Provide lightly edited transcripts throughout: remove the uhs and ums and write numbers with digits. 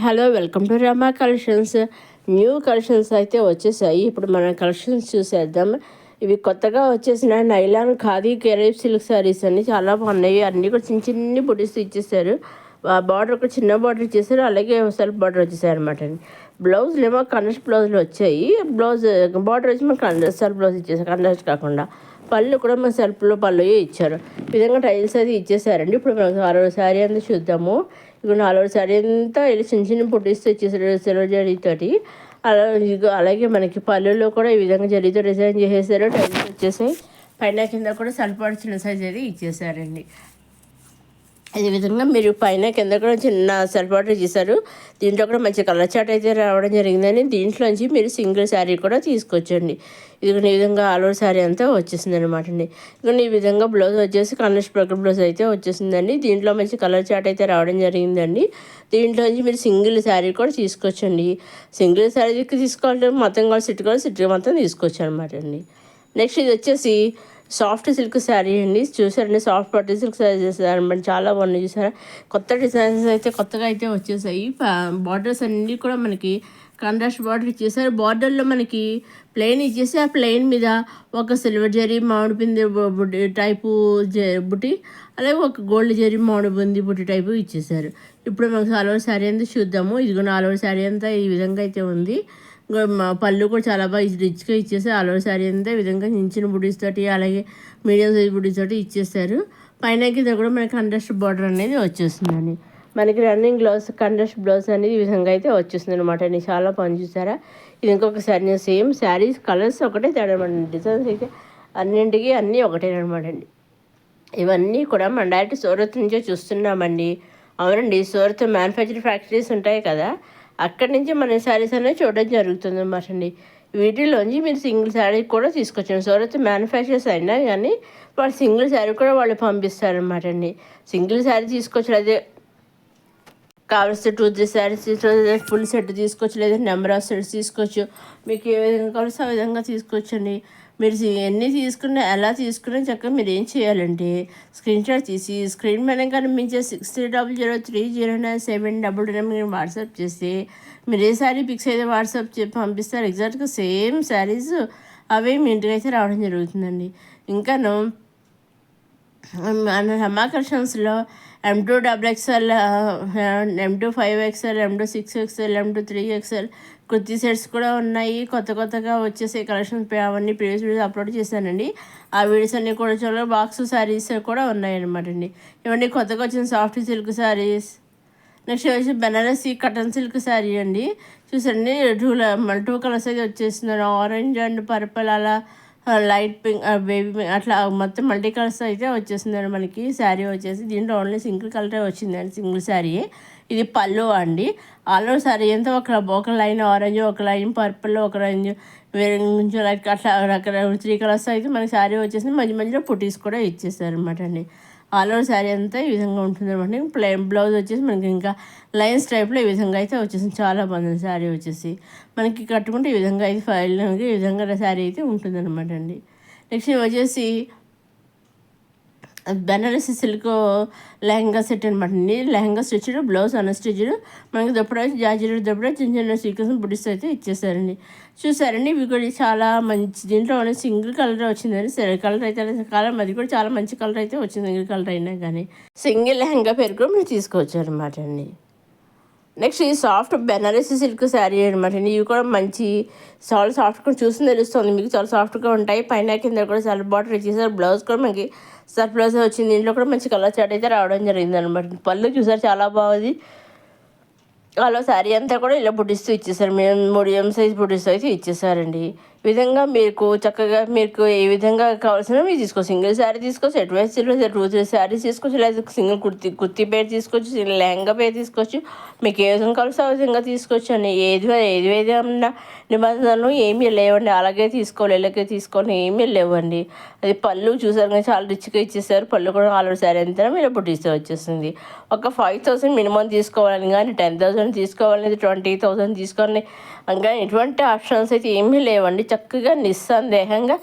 Hello, welcome to Rama collections. New collections అయితే వచ్చేసాయి. ఇప్పుడు మన కలెక్షన్స్ చూసేద్దాం. ఇవి కొత్తగా వచ్చేసిన నైలాన్ ఖాదీ కెరీబ్ సిల్క్ శారీస్ అన్ని చాలా బాగున్నాయి. అన్నీ కూడా చిన్న చిన్ని బుటీస్ ఇచ్చేసారు. బార్డర్ ఒక చిన్న బార్డర్ ఇచ్చేసారు, అలాగే సెల్ఫ్ బార్డర్ వచ్చేసారు అనమాట. బ్లౌజ్లు ఏమో కండస్ బ్లౌజ్లు వచ్చాయి. బ్లౌజ్ బార్డర్ వచ్చి మనకు సెల్ఫ్ బ్లౌజ్ ఇచ్చేసారు, కండస్ కాకుండా. పళ్ళు కూడా మన సెల్ఫ్లో పళ్ళు ఇచ్చారు. ఈ విధంగా టైల్స్ అది ఇచ్చేసారండి. ఇప్పుడు మనకు 6వ శారీ అంతా చూద్దాము. ఇప్పుడు 4వ శారీ అంతా ఇలా చిన్న చిన్న పుట్టిస్తూ ఇచ్చేసారు సిల్వర్ జరీతోటి. అలాగే మనకి పళ్ళులో కూడా ఈ విధంగా జరీతో డిజైన్ చేసేసారు. టైల్స్ వచ్చేసాయి. పైన కింద కూడా సల్పాటు చిన్న సైజ్ అది ఇచ్చేసారండి. అదేవిధంగా మీరు పైన కింద కూడా చిన్న సల్పాటు చేశారు. దీంట్లో కూడా మంచి కలర్ చాట్ అయితే రావడం జరిగిందని దీంట్లోంచి మీరు సింగిల్ శారీ కూడా తీసుకొచ్చండి. ఇదిగోండి ఈ విధంగా ఆల్ ఓవర్ శారీ అంతా వచ్చేసింది అనమాట అండి. ఇదిగోండి ఈ విధంగా బ్లౌజ్ వచ్చేసి కన్నెస్ బ్రకెట్ బ్లౌజ్ అయితే వచ్చేసిందండి. దీంట్లో మంచి కలర్ చాట్ అయితే రావడం జరిగిందండి. దీంట్లోంచి మీరు సింగిల్ శారీ కూడా తీసుకొచ్చండి. సింగిల్ శారీ తీసుకోవాలంటే మొత్తం కూడా సిట్ మొత్తం తీసుకోవచ్చు అనమాట అండి. నెక్స్ట్ ఇది వచ్చేసి సాఫ్ట్ సిల్క్ శారీ అండి. చూసారండి, సాఫ్ట్ పట్టు సిల్క్ శారీ చేశారనమాట. చాలా బాగున్నాయి. చూసారా, కొత్త డిజైన్స్ అయితే కొత్తగా అయితే వచ్చేసాయి. బార్డర్స్ అన్నీ కూడా మనకి కాంట్రాస్ట్ బార్డర్ ఇచ్చేసారు. బార్డర్లో మనకి ప్లెయిన్ ఇచ్చేసి ఆ ప్లెయిన్ మీద ఒక సిల్వర్ జరీ మామిడి పిండి బుట్టి టైపు బుట్టి, అలాగే ఒక గోల్డ్ జరీ మామిడి పిండి బుట్టి టైపు ఇచ్చేసారు. ఇప్పుడు మనకు ఆల్ ఓవర్ శారీ అంతా చూద్దాము. ఇదిగో ఆల్ ఓవర్ శారీ అంతా ఈ విధంగా అయితే ఉంది. పళ్ళు కూడా చాలా బాగా రిచ్గా ఇచ్చేసి ఆల్ ఓవర్ శారీ అంతా ఈ విధంగా చిన్న బుటీస్ తోటి, అలాగే మీడియం సైజ్ బుటీస్ తోటి ఇచ్చేసారు. పైన కింద కూడా మనకి కంట్రాస్ట్ బార్డర్ అనేది వచ్చేస్తుందండి. మనకి రన్నింగ్ బ్లౌజ్ కంట్రాస్ట్ బ్లౌజ్ అనేది ఈ విధంగా అయితే వచ్చేస్తుంది అనమాట అండి. చాలా పని చూసారా. ఇది ఇంకొక శారీ, సేమ్ శారీస్ కలర్స్ ఒకటే తేడా అనమాట. డిజైన్స్ అయితే అన్నింటికి అన్నీ ఒకటేనమాట అండి. ఇవన్నీ కూడా మన డైరెక్ట్ సూరత్ నుంచే చూస్తున్నామండి. అవునండి, సూరత్ మ్యానుఫ్యాక్చరింగ్ ఫ్యాక్టరీస్ ఉంటాయి కదా, అక్కడి నుంచి మన శారీస్ అనేది చూడడం జరుగుతుంది అన్నమాట అండి. వీటిలోంచి మీరు సింగిల్ శారీ కూడా తీసుకొచ్చాను. సూరత్ మ్యానుఫ్యాక్చర్స్ అయినా కానీ వాళ్ళు సింగిల్ శారీ కూడా వాళ్ళు పంపిస్తారనమాట అండి. సింగిల్ శారీ తీసుకొచ్చి అదే కావలసిన 2-3 శారీస్ ఫుల్ సెట్ తీసుకోవచ్చు, లేదా నెంబర్ ఆఫ్ సెట్స్ తీసుకోవచ్చు. మీకు ఏ విధంగా కావాల్సి ఆ విధంగా తీసుకోవచ్చండి. మీరు ఎన్ని తీసుకున్నా ఎలా తీసుకున్నా చక్కగా మీరు ఏం చేయాలంటే స్క్రీన్ షాట్ తీసి స్క్రీన్ మీద కనిపించే 63003097 మీరు వాట్సాప్ చేస్తే మీరు ఏ శారీ పిక్స్ అయితే వాట్సాప్ పంపిస్తారు. ఎగ్జాక్ట్గా సేమ్ శారీస్ అవే మీ ఇంటికి అయితే రావడం జరుగుతుందండి. ఇంకాను మన రమా కలెక్షన్స్లో M2 XXL, M2 5XL, M2 6XL, M2 3XL kurti sets కూడా ఉన్నాయి. కొత్తగా వచ్చేసే కలెక్షన్స్ అవన్నీ ప్రీవియస్ వీడియోస్ అప్లోడ్ చేశానండి. ఆ వీడియోస్ అన్నీ కూడా చాలా బాక్స్ శారీస్ కూడా ఉన్నాయన్నమాట అండి. ఇవన్నీ కొత్తగా వచ్చిన సాఫ్ట్ సిల్క్ శారీస్. నెక్స్ట్ వచ్చి బెనారసీ కటన్ సిల్క్ శారీ అండి. చూసండి, 2 కలర్స్ అయితే వచ్చేస్తున్నాను. ఆరెంజ్ అండ్ పర్పుల్, అలా లైట్ పింక్, బేబీ పింక్, అట్లా మొత్తం మల్టీ కలర్స్ అయితే వచ్చేసిందండి మనకి శారీ వచ్చేసి. దీంట్లో ఓన్లీ సింగిల్ కలరే వచ్చిందండి, సింగిల్ శారీ. ఇది పళ్ళు అండి. ఆల్ ఓవర్ శారీ అంతా ఒక లైన్ ఆరెంజ్, ఒక లైన్ పర్పుల్, ఒక లైన్ కొంచెం లైక్ అట్లా 3 కలర్స్ అయితే మనకి శారీ వచ్చేసి మధ్యలో పుట్టీస్ కూడా ఇచ్చేసారు అనమాట అండి. ఆల్ ఓవర్ శారీ అంతా ఈ విధంగా ఉంటుంది అనమాట. ప్లెయిన్ బ్లౌజ్ వచ్చేసి మనకి ఇంకా లైన్స్ టైప్లో ఈ విధంగా అయితే వచ్చేసింది. చాలా బాగుంది శారీ వచ్చేసి. మనకి కట్టుకుంటే ఈ విధంగా అయితే ఫైల్ ఈ విధంగా శారీ అయితే ఉంటుంది అనమాట అండి. నెక్స్ట్ వచ్చేసి బెనారసి సిల్క్ లెహంగా సెట్ అనమాట అండి. లెహంగా స్టిచ్డ్, బ్లౌజ్ అన్స్టిచ్డ్, మనకి దప్పుడు జాజీలు దప్పుడు చిన్న సీక్వెన్స్ బుడిస్ అయితే ఇచ్చేసారండి. చూసారండి, ఇవి కూడా చాలా మంచి. దీంట్లో సింగిల్ కలర్ వచ్చిందండి. కలర్ అయితే కలర్ అది కూడా చాలా మంచి కలర్ అయితే వచ్చింది. సింగిల్ కలర్ అయినా కానీ సింగిల్ లెహంగా పేరు కూడా మీరు తీసుకోవచ్చు అనమాట అండి. నెక్స్ట్ ఈ సాఫ్ట్ బెనారసీ సిల్క్ శారీ అనమాట అండి. ఇవి కూడా మంచి చాలా సాఫ్ట్గా చూసి తెలుస్తుంది మీకు, చాలా సాఫ్ట్గా ఉంటాయి. పైన కింద కూడా సెల్ఫ్ బార్డర్ ఇచ్చేసారు. బ్లౌజ్ కూడా మనకి సెల్ఫ్ బ్లౌజ్ వచ్చింది. దీంట్లో కూడా మంచి కలర్ చాట్ అయితే రావడం జరిగింది అనమాట. పళ్ళు చూసారు, చాలా బాగుంది. అలా శారీ అంతా కూడా ఇలా బుట్టిస్తూ ఇచ్చేసారు. మీడియం సైజ్ బుట్టిస్తూ అయితే ఇచ్చేసారండి. ఈ విధంగా మీకు చక్కగా మీకు ఏ విధంగా కావాల్సిన మీరు తీసుకోవచ్చు. సింగిల్ శారీ తీసుకోవచ్చు, అడ్వాన్స్ 2-3 శారీస్ తీసుకోవచ్చు, లేదా సింగిల్ కుర్తీ పేరు తీసుకోవచ్చు, సింగిల్ లెహంగా పేరు తీసుకోవచ్చు. మీకు ఏ విధంగా కావాల్సి ఆ విధంగా తీసుకోవచ్చు అండి. ఏది అన్న నిబంధనలు ఏమీ లేవండి. అలాగే తీసుకోవాలి, ఇలాగే తీసుకోవాలి, ఏమీ లేవండి. అది పళ్ళు చూసారు కానీ చాలా రిచ్గా ఇచ్చేసారు. పళ్ళు కూడా ఆల్రెడీ శారీ అంతా మీరు బుట్టిస్తూ వచ్చేస్తుంది. ఒక 5,000 మినిమం తీసుకోవాలని కానీ 10,000 తీసుకోవాలని 20,000 తీసుకోవాలని ఇంకా ఎటువంటి ఆప్షన్స్ అయితే ఏమీ లేవండి. చక్కగా నిస్సందేహంగా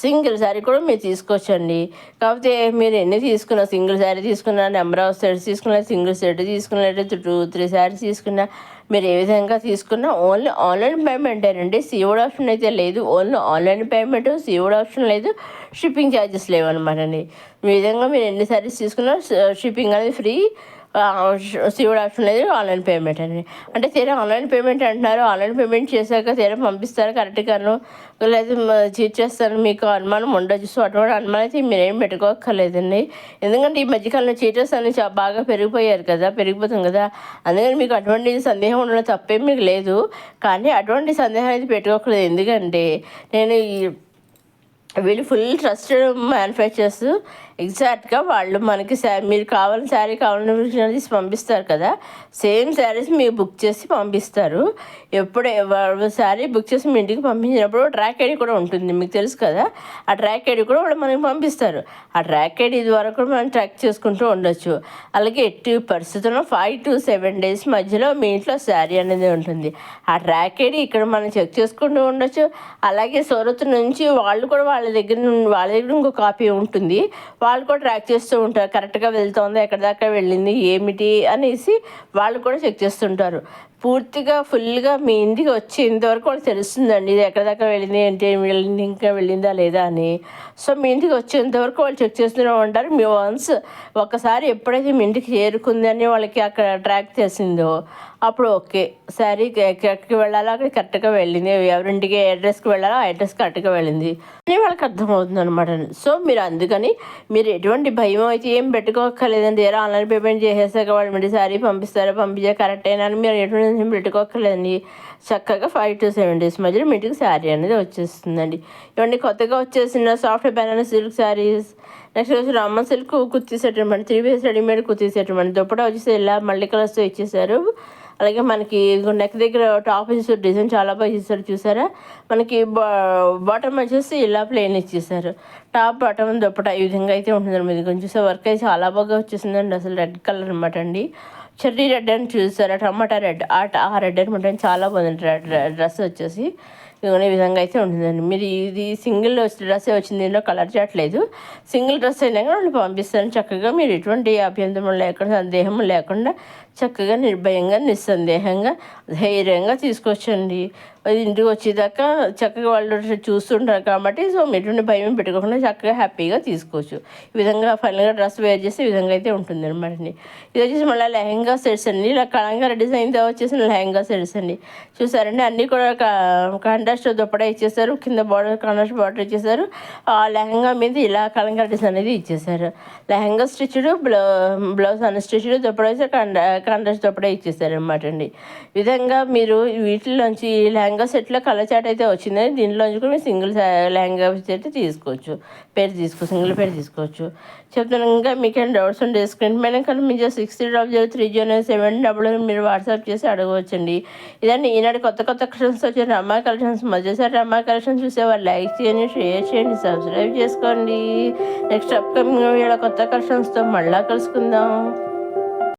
సింగిల్ శారీ కూడా మీరు తీసుకోవచ్చండి. కాకపోతే మీరు ఎన్ని తీసుకున్నా, సింగిల్ శారీ తీసుకున్నా, నెంబర్ ఆఫ్ సెట్స్ తీసుకున్నా, సింగిల్ సెట్ తీసుకున్నట్లయితే 2-3 శారీస్ తీసుకున్నా, మీరు ఏ విధంగా తీసుకున్నా ఓన్లీ ఆన్లైన్ పేమెంటేనండి. సీఓడి ఆప్షన్ అయితే లేదు. Only online payment, COD option లేదు, షిప్పింగ్ ఛార్జెస్ లేవన్నమాటండి. ఈ విధంగా మీరు ఎన్ని సారీస్ తీసుకున్నా షిప్పింగ్ అనేది ఫ్రీ. సీఓడి ఆప్షన్ లేదు, ఆన్లైన్ పేమెంట్ అని. అంటే తీరా ఆన్లైన్ పేమెంట్ అంటున్నారు, ఆన్లైన్ పేమెంట్ చేశాక తీరా పంపిస్తారు కరెక్ట్గాను, లేదా చీట్ చేస్తారు, మీకు అనుమానం ఉండొచ్చు. సో అటువంటి అనుమానం అయితే మీరేం పెట్టుకోక్కర్లేదండి. ఎందుకంటే ఈ మధ్యకాలంలో చీటర్స్ అని బాగా పెరిగిపోతుంది కదా. అందుకని మీకు అటువంటి సందేహం ఉండడం తప్పేం మీకు లేదు. కానీ అటువంటి సందేహం అయితే పెట్టుకోకూడదు. ఎందుకంటే నేను వీళ్ళు ఫుల్ ట్రస్టెడ్ మ్యానుఫ్యాక్చరర్స్. ఎగ్జాక్ట్గా వాళ్ళు మనకి మీరు కావాలని శారీ కావాలని తీసి పంపిస్తారు కదా, సేమ్ శారీస్ మీరు బుక్ చేసి పంపిస్తారు. శారీ బుక్ చేసి మీ ఇంటికి పంపించినప్పుడు ట్రాక్ ఐడి కూడా ఉంటుంది, మీకు తెలుసు కదా. ఆ ట్రాక్ ఐడి కూడా వాళ్ళు మనకి పంపిస్తారు. ఆ ట్రాక్ ఐడి ద్వారా కూడా మనం ట్రాక్ చేసుకుంటూ ఉండొచ్చు. అలాగే ఎట్టి పరిస్థితుల్లో 5 to 7 days మధ్యలో మీ ఇంట్లో శారీ అనేది ఉంటుంది. ఆ ట్రాక్ ఐడి ఇక్కడ మనం చెక్ చేసుకుంటూ ఉండొచ్చు. అలాగే సూరత్ నుంచి వాళ్ళు కూడా వాళ్ళ దగ్గర ఇంకో కాపీ ఉంటుంది, వాళ్ళు కూడా ట్రాక్ చేస్తూ ఉంటారు. కరెక్ట్గా వెళ్తుందా, ఎక్కడి దాకా వెళ్ళింది, ఏమిటి అనేసి వాళ్ళు కూడా చెక్ చేస్తుంటారు. పూర్తిగా ఫుల్గా మీ ఇంటికి వచ్చేంతవరకు వాళ్ళకి తెలుస్తుందండి, ఇది ఎక్కడి దాకా వెళ్ళింది, ఏంటి వెళ్ళింది, ఇంకా వెళ్ళిందా లేదా అని. సో మీ ఇంటికి వచ్చేంతవరకు వాళ్ళు చెక్ చేస్తూనే ఉంటారు. మీ వన్స్ ఒకసారి ఎప్పుడైతే మీ ఇంటికి చేరుకుందని వాళ్ళకి అక్కడ ట్రాక్ చేసిందో అప్పుడు ఓకే, శారీ ఎక్కడికి వెళ్ళాలో అక్కడ కరెక్ట్గా వెళ్ళింది, ఎవరింటికి అడ్రస్కి వెళ్ళాలో ఆ అడ్రస్ కరెక్ట్గా వెళ్ళింది అని వాళ్ళకి అర్థమవుతుంది అనమాట. సో మీరు అందుకని మీరు ఎటువంటి భయం అయితే ఏం పెట్టుకోక్కర్లేదండి. ఏదో ఆన్లైన్ పేమెంట్ చేసేసాక వాళ్ళు మీరు శారీ పంపించే కరెక్ట్ అయినా అని మీరు ఎటువంటి పెట్టుకోక్కర్లేదండి. చక్కగా 5 to 7 days మధ్యలో మీ ఇంటికి శారీ అనేది వచ్చేస్తుందండి. ఇవన్నీ కొత్తగా వచ్చేసిన soft banana silk saris. Next వచ్చి రామన్ సిల్క్ కుర్తీ సెట్ అనమాట, 3 piece రెడీమేడ్ కుర్తీ సెట్ అనమాట. దుప్పటా వచ్చేసి ఇలా మల్టీ కలర్స్తో ఇచ్చేసారు. అలాగే మనకి నెక్ దగ్గర టాప్ ఇచ్చేసారు, డిజైన్ చాలా బాగా ఇచ్చేసారు చూసారా. మనకి బాటమ్ వచ్చేసి ఇలా ప్లెయిన్ ఇచ్చేసారు. టాప్ బాటమ్ దుప్పటా ఈ విధంగా అయితే ఉంటుంది. మీది కొంచెం చూసే వర్క్ అయితే చాలా బాగా వచ్చేసిందండి. అసలు రెడ్ కలర్ అనమాట అండి, చెర్రీ రెడ్ అని చూసారా, టమాటా రెడ్, ఆ రెడ్ అనమాట. చాలా బాగుంది డ్రెస్ వచ్చేసి. ఈ విధంగా అయితే ఉంటుందండి. మీరు ఇది సింగిల్ డ్రెస్సే వచ్చింది, దీనిలో కలర్ చేయట్లేదు. సింగిల్ డ్రెస్ అయినా కానీ వాళ్ళు పంపిస్తాను. చక్కగా మీరు ఎటువంటి అభ్యంతరం లేకుండా, సందేహం లేకుండా చక్కగా నిర్భయంగా, నిస్సందేహంగా, ధైర్యంగా తీసుకొచ్చండి. అది ఇంటికి వచ్చేదాకా చక్కగా వాళ్ళు చూస్తుంటారు కాబట్టి, సో ఎటువంటి భయం పెట్టుకోకుండా చక్కగా హ్యాపీగా తీసుకోవచ్చు. ఈ విధంగా ఫైనల్గా డ్రెస్ వేర్ చేస్తే ఈ విధంగా అయితే ఉంటుంది అనమాట అండి. ఇది వచ్చేసి మళ్ళీ లెహంగా సెట్స్ అండి. ఇలా కలంకారీ డిజైన్తో వచ్చేసిన లెహంగా సెట్స్ అండి. చూసారండి, అన్నీ కూడా కాంట్రాస్ట్ దుప్పటా ఇచ్చేసారు, కింద కాంట్రాస్ట్ బార్డర్ ఇచ్చేసారు. ఆ లెహంగా మీద ఇలా కలంకారీ డిజైన్ అనేది ఇచ్చేసారు. Lehenga stitched, blouse unstitched, dupatta అయితే కాంట్రాస్ట్ దుప్పటా ఇచ్చేసారు అనమాట అండి. ఈ విధంగా మీరు వీటిలోంచి లెహంగా సెట్లో కలర్ చాట్ అయితే వచ్చింది. దీంట్లోంచి కూడా మీరు సింగిల్ లెహంగా సెట్ తీసుకోవచ్చు, సింగిల్ పేరు తీసుకోవచ్చు. చెప్తాను. ఇంకా మీకేం డౌట్స్ ఉంటే స్క్రీన్ పైన కనిపించే 60003097 మీరు వాట్సాప్ చేసి అడగవచ్చండి. ఇదండి ఈనాడు కొత్త కలెక్షన్స్ వచ్చారు. అమ్మాయి కలెక్షన్స్ మధ్యసారి అమ్మాయి కలెక్షన్స్ చూసేవాళ్ళు లైక్ చేయండి, షేర్ చేయండి, సబ్స్క్రైబ్ చేసుకోండి. నెక్స్ట్ అప్కమింగ్ కొత్త కలెక్షన్స్తో మళ్ళీ కలుసుకుందాం.